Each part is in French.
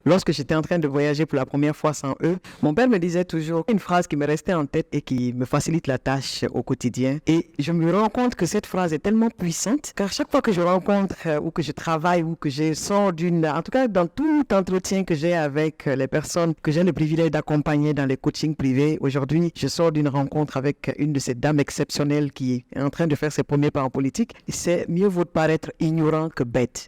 Lorsque j'étais en train de voyager pour la première fois sans eux, mon père me disait toujours une phrase qui me restait en tête et qui me facilite la tâche au quotidien. Et je me rends compte que cette phrase est tellement puissante qu'à chaque fois que je rencontre ou que je travaille ou que je sors en tout cas dans tout entretien que j'ai avec les personnes que j'ai le privilège d'accompagner dans les coachings privés, aujourd'hui, je sors d'une rencontre avec une de ces dames exceptionnelles qui est en train de faire ses premiers pas en politique. C'est mieux vaut paraître ignorant que bête.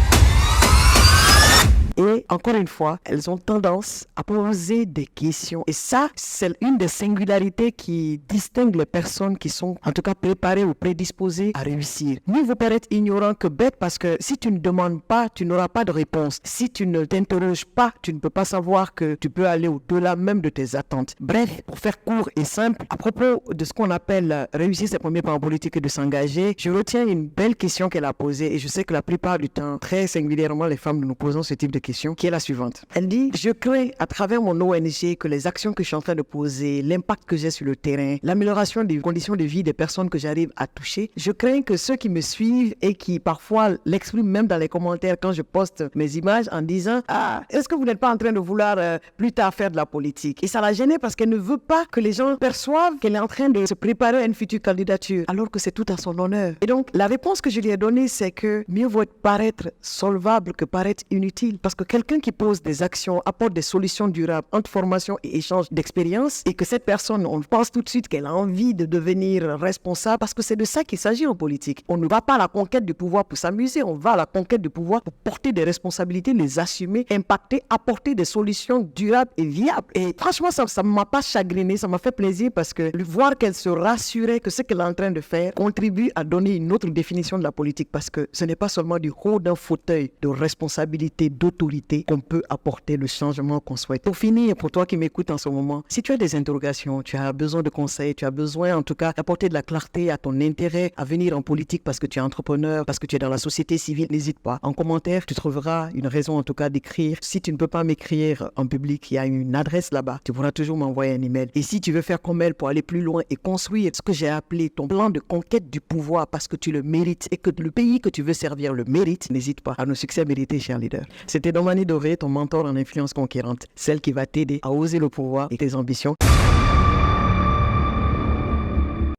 Et encore une fois, elles ont tendance à poser des questions. Et ça, c'est une des singularités qui distingue les personnes qui sont en tout cas préparées ou prédisposées à réussir. Mieux vaut paraître ignorant que bête parce que si tu ne demandes pas, tu n'auras pas de réponse. Si tu ne t'interroges pas, tu ne peux pas savoir que tu peux aller au-delà même de tes attentes. Bref, pour faire court et simple, à propos de ce qu'on appelle réussir ses premiers pas en politique et de s'engager, je retiens une belle question qu'elle a posée et je sais que la plupart du temps, très singulièrement, les femmes nous posons ce type de question qui est la suivante. Elle dit, je crains à travers mon ONG que les actions que je suis en train de poser, l'impact que j'ai sur le terrain, l'amélioration des conditions de vie des personnes que j'arrive à toucher, je crains que ceux qui me suivent et qui parfois l'expriment même dans les commentaires quand je poste mes images en disant, est-ce que vous n'êtes pas en train de vouloir plus tard faire de la politique? Et ça l'a gênée parce qu'elle ne veut pas que les gens perçoivent qu'elle est en train de se préparer à une future candidature, alors que c'est tout à son honneur. Et donc, la réponse que je lui ai donnée, c'est que mieux vaut paraître solvable que paraître inutile, parce que quelqu'un qui pose des actions, apporte des solutions durables entre formation et échange d'expérience et que cette personne, on pense tout de suite qu'elle a envie de devenir responsable parce que c'est de ça qu'il s'agit en politique. On ne va pas à la conquête du pouvoir pour s'amuser, on va à la conquête du pouvoir pour porter des responsabilités, les assumer, impacter, apporter des solutions durables et viables. Et franchement, ça ne m'a pas chagriné, ça m'a fait plaisir parce que voir qu'elle se rassurait que ce qu'elle est en train de faire contribue à donner une autre définition de la politique parce que ce n'est pas seulement du haut d'un fauteuil de responsabilité, d'autorité qu'on peut apporter le changement qu'on souhaite. Pour finir, pour toi qui m'écoutes en ce moment, si tu as des interrogations, tu as besoin de conseils, tu as besoin en tout cas d'apporter de la clarté à ton intérêt à venir en politique parce que tu es entrepreneur, parce que tu es dans la société civile, n'hésite pas. En commentaire, tu trouveras une raison en tout cas d'écrire. Si tu ne peux pas m'écrire en public, il y a une adresse là-bas. Tu pourras toujours m'envoyer un email. Et si tu veux faire comme elle pour aller plus loin et construire ce que j'ai appelé ton plan de conquête du pouvoir parce que tu le mérites et que le pays que tu veux servir le mérite, n'hésite pas à nos succès mérités, cher leader. C'était Domani Doré, ton mentor en influence conquérante, celle qui va t'aider à oser le pouvoir et tes ambitions.